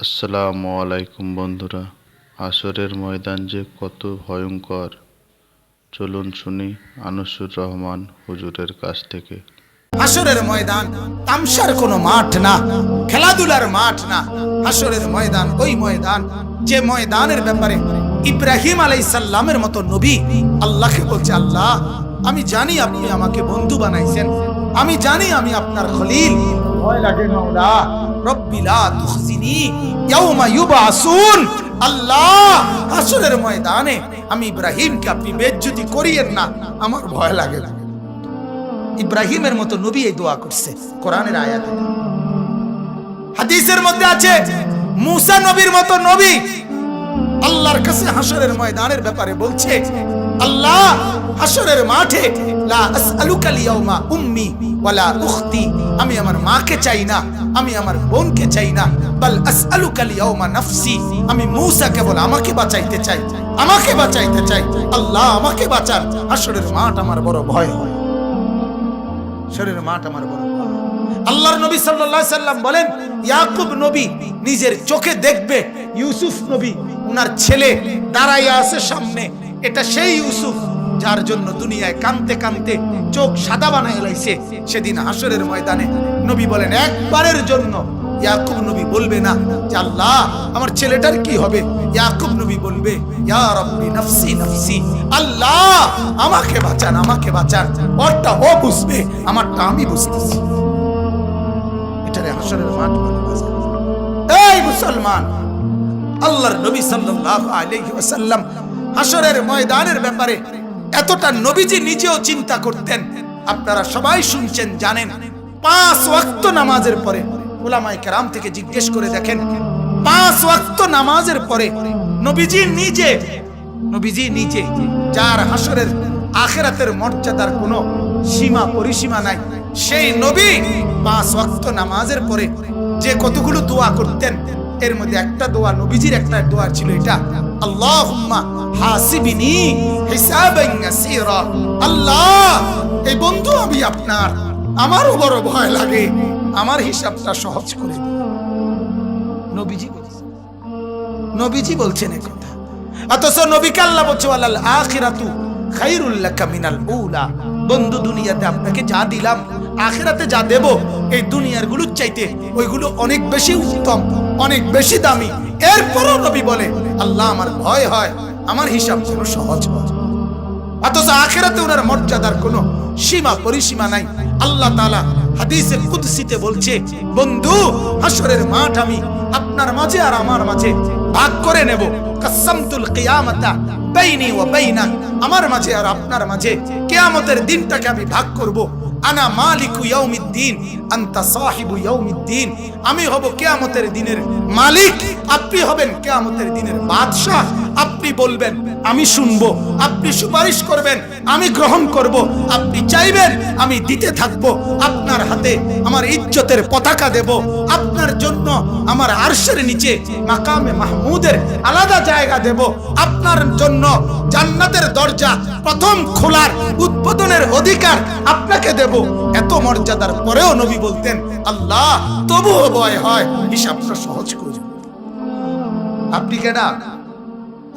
আসসালামু আলাইকুম বন্ধুরা, হাশরের ময়দান যে কত ভয়ঙ্কর চলুন শুনি আনিসুর রহমান হুজুরের কাছ থেকে। হাশরের ময়দান তামসার কোনো মাঠ না, খেলাধুলার মাঠ না। হাশরের ময়দান ওই ময়দান যে ময়দানের ব্যাপারে ইব্রাহিম আলাইহিস সালামের মতো নবী আল্লাহকে বলছে, আল্লাহ আমি জানি আপনি আমাকে বন্ধু বানাইছেন, আমি জানি আমি আপনার খলিল, ভয় লাগে মাওলা রব্বি লা তুখজিনি ইয়াউমা ইউবাসুন। আল্লাহ হাশরের ময়দানে আমি ইব্রাহিমকে আপনি বেইজ্জতি করিয়েন না, আমার ভয় লাগে। ইব্রাহিমের মতো নবী এই দোয়া করছে কোরআনের আয়াতে। হাদিসের মধ্যে আছে মুসা নবীর মতো নবী আল্লাহর কাছে হাশরের ময়দানের ব্যাপারে বলছে, আল্লাহ হাশরের মাঠে লা আসআলুকা লিয়াউমা উম্মি ওয়ালা উখতি, আমি আমার মাকে চাই না, আমি আমার বোনকে চাই না, বাল আসআলুকা লিয়াউমা নাফসি, আমি মুসা কেবল আমাকে বাঁচাইতে চাই, আমাকে বাঁচাইতে চাই। আল্লাহ আমাকে বাঁচান, হাশরের মাঠ আমার বড় ভয় হয়, হাশরের মাঠ আমার বড় ভয়। আল্লাহর নবী সাল্লাল্লাহু আলাইহি সাল্লাম বলেন, ইয়াকুব নবী নিজের চোখে দেখবে ইউসুফ নবী ওনার ছেলে দাঁড়াইয়া আছে সামনে, এটা সেই ইউসুফ যার জন্য দুনিয়ায় কাঁদতে কাঁদতে চোখ সাদা বানায় লাইছে। সেদিন হাশরের ময়দানে নবী বলেন, একবারের জন্য ইয়াকুব নবী বলবে না যে আল্লাহ আমার ছেলেটার কি হবে, ইয়াকুব নবী বলবে ইয়া রাব্বি নাফসি নাফসি, আল্লাহ আমাকে বাঁচান, আমাকে বাঁচান। ওরটা ও বুঝবে, আমারটা আমি বুঝতেছি। এটারে হাশরের মাঠ বলে। এই মুসলমান, আল্লাহর নবী সাল্লাল্লাহু আলাইহি ওয়াসাল্লাম হাশরের ময়দানের ব্যাপারে এতটা নবীজি নিজেও চিন্তা করতেন। আপনারা সবাই শুনছেন, জানেন 5 ওয়াক্ত নামাজের পরে উলামায়ে কেরাম থেকে জিজ্ঞেস করে দেখেন, 5 ওয়াক্ত নামাজের পরে নবীজি নিজে যার হাশরের আখিরাতের মর্যাদার কোনো সীমা পরিসীমা নাই, সেই নবী 5 ওয়াক্ত নামাজের পরে যে কতগুলো দোয়া করতেন, এর মধ্যে একটা দোয়া নবীজির একটা দোয়া ছিল এটা, আল্লাহুম্মা হাসিবিনি হিসাবান ইয়াসীরা, আল্লাহ এই বন্ধু আমি আপনার, আমারও বড় ভয় লাগে, আমার হিসাবটা সহজ করে দিন। নবীজি বলছেন এই কথা, অথচ নবীকে আল্লাহ বলছে ওয়ালাল আখিরাতু খায়রুল লাকা মিনাল উলা, বন্ধু দুনিয়াতে আপনাকে যা দিলাম আখিরাতে যা দেব এই দুনিয়ার গুলোর চাইতে ওইগুলো অনেক বেশি উত্তম, অনেক বেশি দামি। এরপরও নবী বলে, আল্লাহ আমার ভয় হয় আমার হিসাব যেন সহজ হয়। অথচ আখিরাতে ওনার মর্যাদার কোনো সীমা পরিসীমা নাই। আল্লাহ তাআলা হাদিসে কুদসিতে বলছে, বন্ধু হাশরের মাঠ আমি আপনার মাঝে আর আমার মাঝে ভাগ করে নেব, কাসামতুল কিয়ামাতা বাইনি ওয়া বাইনাক, আমার মাঝে আর আপনার মাঝে কিয়ামতের দিনটাকে আমি ভাগ করব। আনা মালিকু ইয়াউমিদ্দিন আনতা সাহিবু ইয়াউমিদ্দিন, আমি হব কিয়ামতের দিনের মালিক, আপনি হবেন কিয়ামতের দিনের বাদশা। আপনি বলবেন আমি শুনবো, আপনি সুপারিশ করবেন আমি গ্রহণ করব, আপনি চাইবেন আমি দিতে থাকবো। আপনার হাতে আমার ইজ্জতের পতাকা দেব, আপনার জন্য আমার আরশের নিচে মাকামে মাহমুদের আলাদা জায়গা দেব, আপনার জন্য জান্নাতের দরজা প্রথম খোলার উদ্বোধনের অধিকার আপনাকে দেব। এত মর্যাদার পরেও নবী বলতেন, আল্লাহ তবুও ভয় হয় হিসাবটা সহজ করে। আপনি কেডা,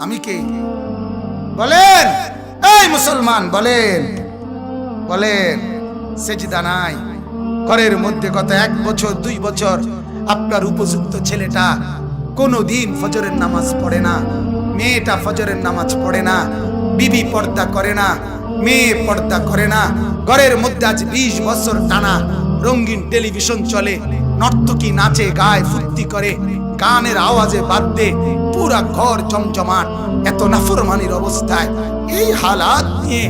আমি কে? বলেন এই মুসলমান, বলেন সেজদা নাই ঘরের মধ্যে, কত 1 বছর 2 বছর আপনার উপযুক্ত ছেলেটা কোনোদিন ফজরের নামাজ পড়ে না, মেয়েটা ফজরের নামাজ পড়ে না, বিবি পর্দা করে না, মেয়ে পর্দা করে না, ঘরের মধ্যে আজ 20 বছর টানা রঙিন টেলিভিশন চলে, নর্তকী নাচে গায় ফুর্তি করে, গানের আওয়াজে বাদ্যে পুরা ঘর জমজমাট, এত নাফরমানির অবস্থায় এই হালাত নিয়ে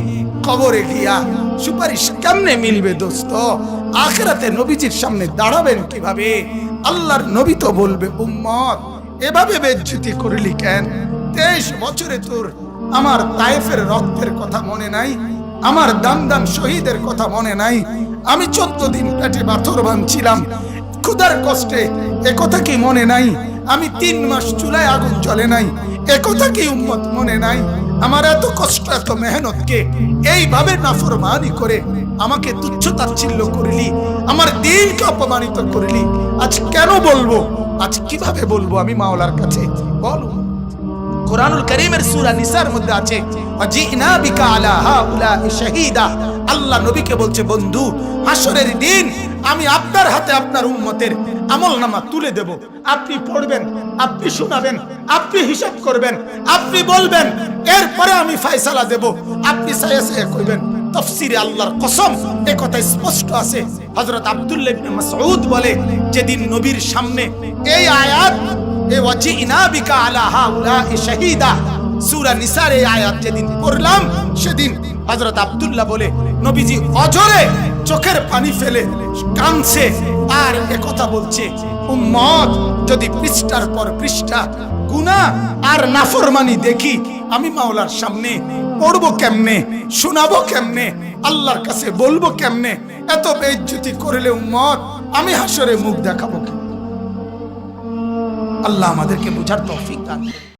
কবরে গিয়া সুপারিশ কেমনে মিলবে দোস্ত? আখিরাতে নবীজির সামনে দাঁড়াবেন কিভাবে? আল্লাহর নবী তো বলবে, উম্মত এভাবে বেজ্জতি করলি কেন? 23 বছরে তোর আমার তায়েফের রক্তের কথা মনে নাই, আমার দান শহীদের কথা মনে নাই, আমি 14 দিন পেটে পাথর বাঁধছিলাম ক্ষুধার কষ্টে, এ কথা কি মনে নাই? আমি 3 মাস চুলায় আগুন জ্বলে নাই, এ কথা কি উম্মত মনে নাই? আমার এত কষ্ট এত মেহনতকে এইভাবে নাফরমানি করে আমাকে তুচ্ছ তাচ্ছিল্য করলি, আমার দিনকে অপমানিত করলি, আজ কেন বলবো আজ কিভাবে বলবো আমি মাওলার কাছে? বলো। কোরআনুল কারীমের সূরা নিসার মধ্যে আছে ওয়াজিনা বিকা আলা হাউলাই শাহীদা। আল্লাহ নবীকে বলছে, বন্ধু, হাসরের দিন আমি আপনার হাতে আপনার উম্মতের আমলনামা তুলে দেব। আপনি পড়বেন, আপনি শোনাবেন, আপনি হিসাব করবেন, আপনি বলবেন, এরপরে আমি ফয়সালা দেব। আপনি সায়া সায়া কইবেন। তাফসীরে আল্লাহর কসম এই কথা স্পষ্ট আছে। হযরত আব্দুল্লাহ ইবনে মাসউদ বলে, যেদিন নবীর সামনে এই আয়াত এ ওয়াজিনা বিকা আলা হাউলাই শাহীদা সূরা নিসার এই আয়াত যেদিন পড়লাম, সেদিন হযরত আব্দুল্লাহ বলে, নবীজি অজরে চোখের পানি ফেলে কাঁদছে আর একথা বলছে, উম্মত যদি পৃষ্ঠার পর পৃষ্ঠা গুনাহ আর নাফরমানি দেখি, আমি মাওলার সামনে পড়বো কেমনে, শোনাবো কেমনে, আল্লাহর কাছে বলবো কেমনে? এত বেইজ্জতি করলে উম্মত আমি হাসরে মুখ দেখাবো কেমনে? আল্লাহ আমাদেরকে বুঝার তৌফিক দান করুন।